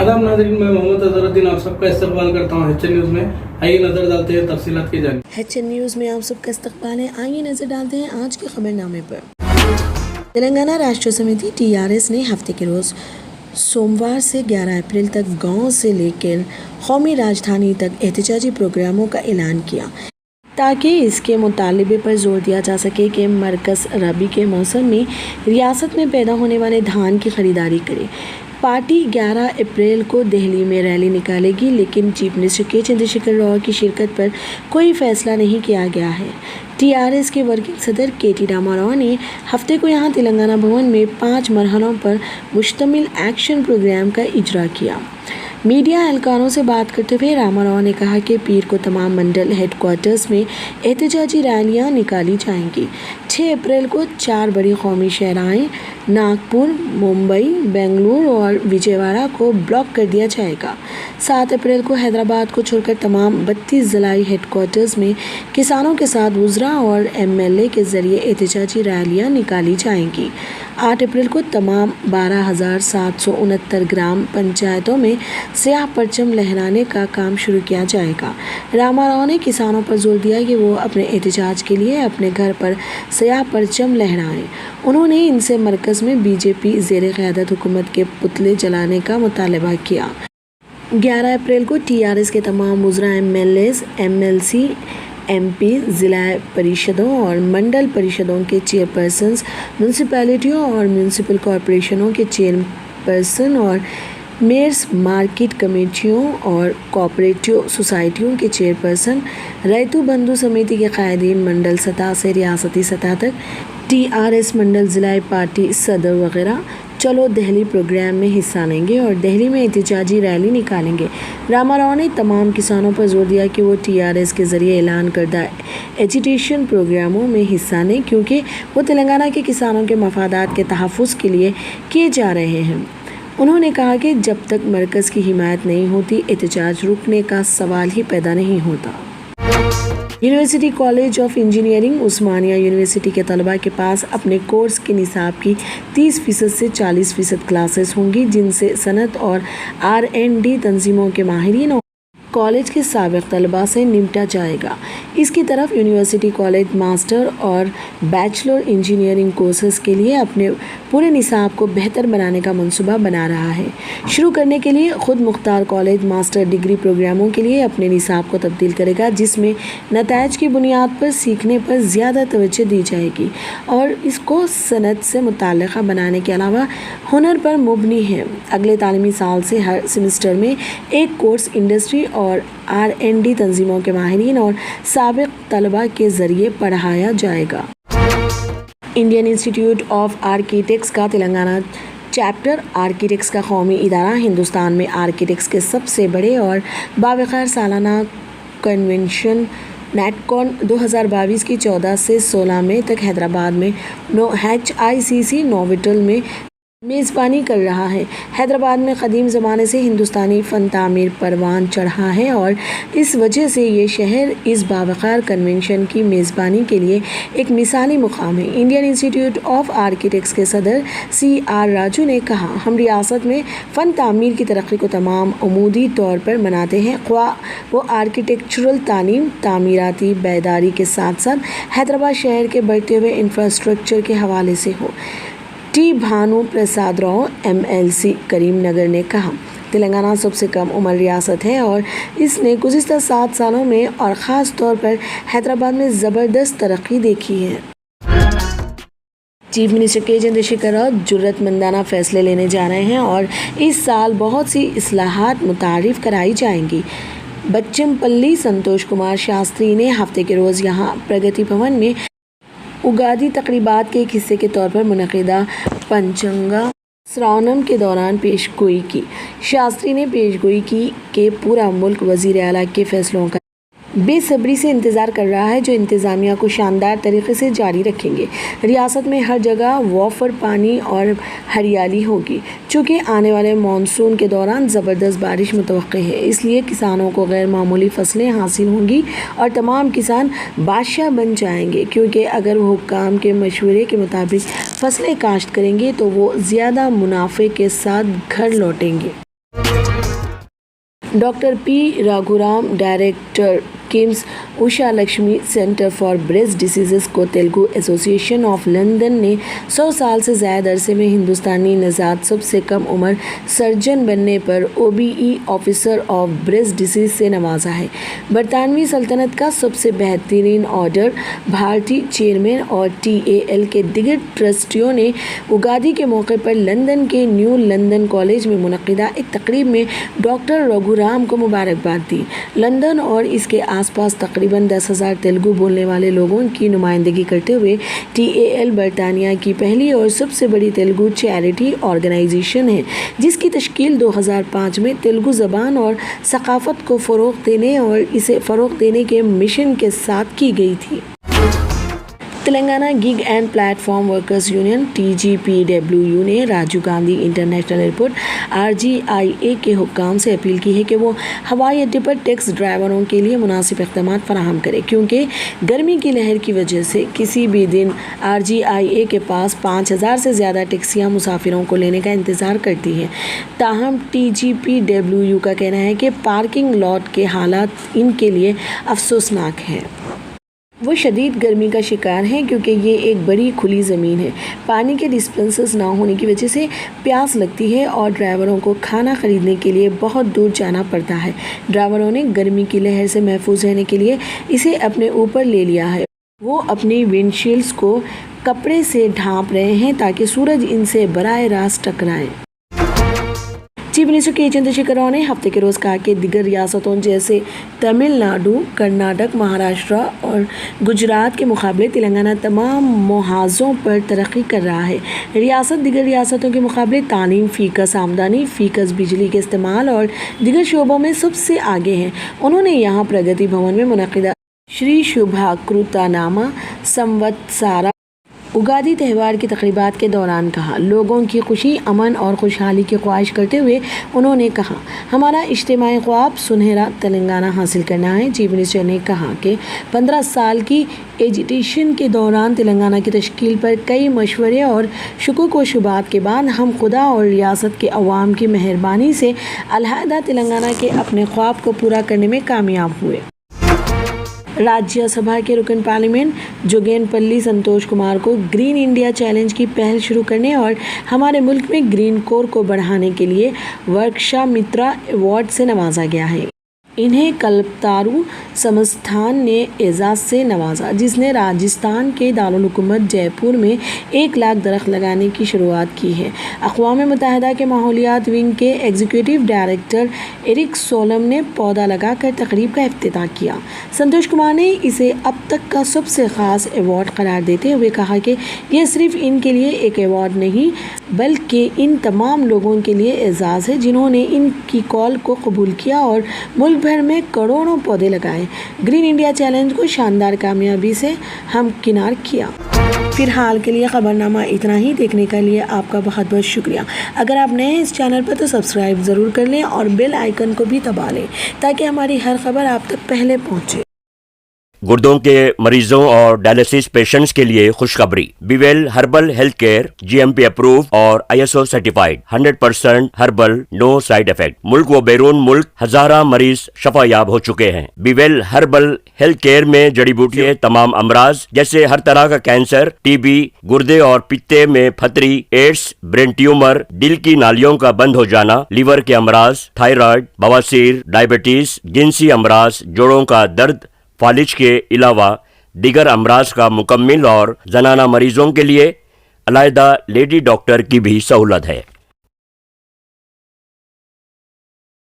आदाब नाज़रीन, मैं मोहम्मद अजहरुद्दीन आप सबका इस्तकबाल करता हूँ HN न्यूज़ में। आइए नज़र डालते हैं तफसीलात की जानिब। HN न्यूज़ में आप सबका इस्तकबाल है। आइए नज़र डालते हैं आज के खबरनामे पर। तेलंगाना राष्ट्र समिति TRS ने हफ्ते के रोज़ सोमवार से 11 अप्रैल तक गांव से लेकर कौमी राजधानी तक एहतजाजी प्रोग्रामों का ऐलान किया ताकि इसके मुतालबे पर जोर दिया जा सके कि मरकज़ रबी के मौसम में रियासत में पैदा होने वाले धान की ख़रीदारी करे। पार्टी 11 अप्रैल को दिल्ली में रैली निकालेगी, लेकिन चीफ मिनिस्टर के चंद्रशेखर राव की शिरकत पर कोई फैसला नहीं किया गया है। TRS के वर्किंग सदर KT रामाराव ने हफ्ते को यहां तेलंगाना भवन में 5 मरहलों पर मुश्तमिल एक्शन प्रोग्राम का इजरा किया। मीडिया एहलकारों से बात करते हुए रामाराव ने कहा कि पीर को तमाम मंडल हेडक्वार्टर्स में एहतजाजी रैलियां निकाली जाएंगी। 6 अप्रैल को 4 बड़ी कौमी शहराएं नागपुर, मुंबई, बेंगलुरु और विजयवाड़ा को ब्लॉक कर दिया जाएगा। 7 अप्रैल को हैदराबाद को छोड़कर तमाम 32 ज़िलाई हेडक्वार्टर्स में किसानों के साथ वुज़रा और MLA के ज़रिए एहतजाजी रैलियां निकाली जाएंगी। 8 अप्रैल को तमाम 12,769 ग्राम पंचायतों में स्याह परचम लहराने का काम शुरू किया जाएगा। रामाराव ने किसानों पर जोर दिया कि वो अपने एहतजाज के लिए अपने घर पर स्याह परचम लहराएं। उन्होंने इनसे मरकज़ में BJP ज़ेर क़यादत हुकूमत के पुतले जलाने का मुतालबा किया। 11 अप्रैल को TRS के तमाम वुज़रा, MLAs, MLC, MP, ज़िला परिषदों और मंडल परिषदों के चेयरपर्सन्स, म्यूनसिपैलिटियों और म्यूनसिपल कॉरपोरेशनों के चेयरपर्सन और मेयर्स, मार्केट कमेटियों और कोऑपरेटिव सोसाइटियों के चेयरपर्सन, रैतु बंधु समिति के कायदीन मंडल सतह से रियासती सतह तक, TRS मंडल ज़िला पार्टी सदर वगैरह चलो दिल्ली प्रोग्राम में हिस्सा लेंगे और दिल्ली में एहतजाजी रैली निकालेंगे। रामाराव ने तमाम किसानों पर जोर दिया कि वो TRS के ज़रिए ऐलान करदा एजिटेशन प्रोग्रामों में हिस्सा लें, क्योंकि वो तेलंगाना के किसानों के मफादात के तहफ़्फ़ुज़ के लिए किए जा रहे हैं। उन्होंने कहा कि जब तक मरकज़ की हिमायत नहीं होती, एहतजाज रुकने का सवाल ही पैदा नहीं होता। University college of engineering Osmania university के तलबा के पास अपने कोर्स के निसाब की 30% से 40% क्लासेस होंगी, जिनसे सनत और R&D तंजीमों के माहिरीन और कॉलेज के साबिक़ तलबा से निपटा जाएगा। इसकी तरफ यूनिवर्सिटी कॉलेज मास्टर और बैचलर इंजीनियरिंग कोर्सेज़ के लिए अपने पूरे निसाब को बेहतर बनाने का मंसूबा बना रहा है। शुरू करने के लिए खुद मुख्तार कॉलेज मास्टर डिग्री प्रोग्रामों के लिए अपने निसाब को तब्दील करेगा, जिसमें नताइज की बुनियाद पर सीखने पर ज़्यादा तवज्जो दी जाएगी और इसको सनत से मुताल्लिक़ बनाने के अलावा हुनर पर मुबनी है। अगले तालीमी साल से हर सेमेस्टर में एक कोर्स इंडस्ट्री और R&D तंजीमों के माहिरीन और साबिक़ तलबा के ज़रिए पढ़ाया जाएगा। इंडियन इंस्टीट्यूट ऑफ आर्किटेक्ट्स का तेलंगाना चैप्टर आर्किटेक्ट्स का कौमी इदारा हिंदुस्तान में आर्किटेक्ट्स के सबसे बड़े और बावक़ार सालाना कन्वेंशन नेटकॉन 2022 की 14 से 16 मई तक हैदराबाद में HICC नोवोटेल में मेज़बानी कर रहा है। हैदराबाद में कदीम ज़माने से हिंदुस्तानी फ़न तामीर परवान चढ़ा है और इस वजह से ये शहर इस बावक़ार कन्वेंशन की मेज़बानी के लिए एक मिसाली मुकाम है। इंडियन इंस्टीट्यूट ऑफ आर्किटेक्ट्स के सदर CR राजू ने कहा, हम रियासत में फ़न तामीर की तरक्की को तमाम अमूदी तौर पर मनाते हैं, ख्वाह वो आर्किटेक्चरल तालीम, तामीराती बेदारी के साथ साथ हैदराबाद शहर के बढ़ते हुए इंफ्रास्ट्रक्चर के हवाले से हो। T भानु प्रसाद राव MLC करीमनगर ने कहा, तेलंगाना सबसे कम उम्र रियासत है और इसने गुज़िश्ता 7 सालों में और ख़ास तौर पर हैदराबाद में ज़बरदस्त तरक्की देखी है। चीफ मिनिस्टर के चंद्रशेखर राव जुर्रतमंदाना फ़ैसले लेने जा रहे हैं और इस साल बहुत सी इस्लाहात मुतारिफ़ कराई जाएंगी। बच्चमपल्ली संतोष कुमार शास्त्री ने हफ्ते के रोज़ यहाँ प्रगति भवन में उगादी तकरीबात के एक हिस्से के तौर पर मुनक़िदा पंचंगा श्रावणम के दौरान पेशगोई की। शास्त्री ने पेशगोई की कि पूरा मुल्क वज़ीर आला के फ़ैसलों का बेसब्री से इंतज़ार कर रहा है, जो इंतज़ामिया को शानदार तरीके से जारी रखेंगे। रियासत में हर जगह वाफर पानी और हरियाली होगी। चूँकि आने वाले मानसून के दौरान ज़बरदस्त बारिश मुतवक्के है, इसलिए किसानों को गैर मामूली फसलें हासिल होंगी और तमाम किसान बादशाह बन जाएंगे, क्योंकि अगर वो हुक्काम के मशवरे के मुताबिक फसलें काश्त करेंगे तो वो ज़्यादा मुनाफे के साथ घर लौटेंगे। Doctor P Raghuram, director KIMS Usha Lakshmi centre for breast diseases को तेलुगु एसोसिएशन ऑफ लंदन ने 100 साल से ज़्यादा अरसे में हिंदुस्तानी नजात सबसे कम उम्र सर्जन बनने पर OBE officer of breast disease से नवाजा है। बरतानवी सल्तनत का सबसे बेहतरीन ऑर्डर भारतीय चेयरमैन और TAL के दिगर ट्रस्टियों ने उगादी के मौके पर लंदन के न्यू लंदन कॉलेज में मुनक्किदा एक तकरीब में डॉक्टर रघुराम को मुबारकबाद दी। लंदन और इसके आसपास तकरीबन 10,000 तेलुगु बोलने वाले लोगों की नुमाइंदगी करते हुए TAL बरतानिया की पहली और सबसे बड़ी तेलुगु चैरिटी ऑर्गेनाइजेशन है, जिसकी तश्कील 2005 में तेलुगु ज़बान और सकाफ़त को फ़रोग़ देने और इसे फ़रोग़ देने के मिशन के साथ की गई थी। Telangana gig and platform workers union TGPWU ने Rajiv Gandhi international airport RGIA के हुक्काम से अपील की है कि वो हवाई अड्डे पर टैक्सी ड्राइवरों के लिए मुनासिब इक़दाम फराहम करे, क्योंकि गर्मी की लहर की वजह से किसी भी दिन RGIA के पास 5,000 से ज़्यादा टैक्सियाँ मुसाफिरों को लेने का इंतज़ार करती हैं। ताहम TGPWU का कहना है कि पार्किंग लॉट के हालात इनके लिए अफसोसनाक हैं। वो शदीद गर्मी का शिकार हैं क्योंकि ये एक बड़ी खुली ज़मीन है। पानी के डिस्पेंसर्स ना होने की वजह से प्यास लगती है और ड्राइवरों को खाना ख़रीदने के लिए बहुत दूर जाना पड़ता है। ड्राइवरों ने गर्मी की लहर से महफूज रहने के लिए इसे अपने ऊपर ले लिया है। वो अपनी विंडशील्ड्स को कपड़े से ढांप रहे हैं ताकि सूरज इनसे बराह रास्त टकराए। चीफ मिनिस्टर के चंद्रशेखर राव ने हफ्ते के रोज़ कहा कि दिगर रियासतों जैसे तमिलनाडु, कर्नाटक, महाराष्ट्र और गुजरात के मुकाबले तेलंगाना तमाम मुहाज़ों पर तरक्की कर रहा है। रियासत दिगर रियासतों के मुकाबले तालीम, फ़ीकस आमदनी, फ़ीकस बिजली के इस्तेमाल और दिगर शोबों में सबसे आगे है। उन्होंने यहाँ प्रगति भवन में मुनक्किदा श्री शुभाकृतनामा संवत्सरा उगादी त्यौहार की तकरीबात के दौरान कहा। लोगों की खुशी, अमन और खुशहाली की ख्वाहिश करते हुए उन्होंने कहा, हमारा इज्तिमाई ख्वाब सुनहरा तेलंगाना हासिल करना है। चीफ मिनिस्टर ने कहा कि 15 साल की एजिटेशन के दौरान तेलंगाना की तश्कील पर कई मशवरे और शुकूक व शुबात के बाद हम खुदा और रियासत के अवाम की मेहरबानी से अलहदा तेलंगाना के अपने ख्वाब को पूरा करने में कामयाब हुए। राज्यसभा के रुकन पार्लियामेंट जोगेनपल्ली संतोष कुमार को ग्रीन इंडिया चैलेंज की पहल शुरू करने और हमारे मुल्क में ग्रीन कोर को बढ़ाने के लिए वर्कशॉप मित्रा अवार्ड से नवाजा गया है। इन्हें कल्पतारू संस्थान ने एजाज़ से नवाजा, जिसने राजस्थान के दारुल हुकूमत जयपुर में 1 लाख दरख्त लगाने की शुरुआत की है। अक़वाम मुत्तहिदा के माहौलियात विंग के एग्जीक्यूटिव डायरेक्टर एरिक सोलम ने पौधा लगाकर तकरीब का इफ्तिताह किया। संतोष कुमार ने इसे अब तक का सबसे ख़ास अवार्ड करार देते हुए कहा कि यह सिर्फ इनके लिए एक अवार्ड नहीं, बल्कि इन तमाम लोगों के लिए एजाज़ है जिन्होंने इनकी कॉल को कबूल किया और मुल्क भर में करोड़ों पौधे लगाए। ग्रीन इंडिया चैलेंज को शानदार कामयाबी से हमकिनार किया। फिलहाल के लिए खबरनामा इतना ही। देखने के लिए आपका बहुत बहुत शुक्रिया। अगर आप नए हैं इस चैनल पर तो सब्सक्राइब ज़रूर कर लें और बेल आइकन को भी दबा लें ताकि हमारी हर खबर आप तक पहले पहुँचे। गुर्दों के मरीजों और डायलिसिस पेशेंट्स के लिए खुशखबरी। Bewell herbal health care GMP approve और ISO certified 100% herbal, no side effect. मुल्क व बैरून मुल्क हजारा मरीज शफायाब हो चुके हैं। बीवेल हर्बल हेल्थ केयर में जड़ी बूटी के तमाम अमराज जैसे हर तरह का कैंसर, TB, गुर्दे और पित्ते में फतरी, एड्स, ब्रेन ट्यूमर, दिल की नालियों का बंद हो जाना, लीवर के अमराज, थायराइड, बवासीर, डायबिटीज, जिनसी अमराज, जोड़ों का दर्द, फालिज के अलावा दिगर अमराज का मुकम्मिल और जनाना मरीजों के लिए अलहदा लेडी डॉक्टर की भी सहूलत है।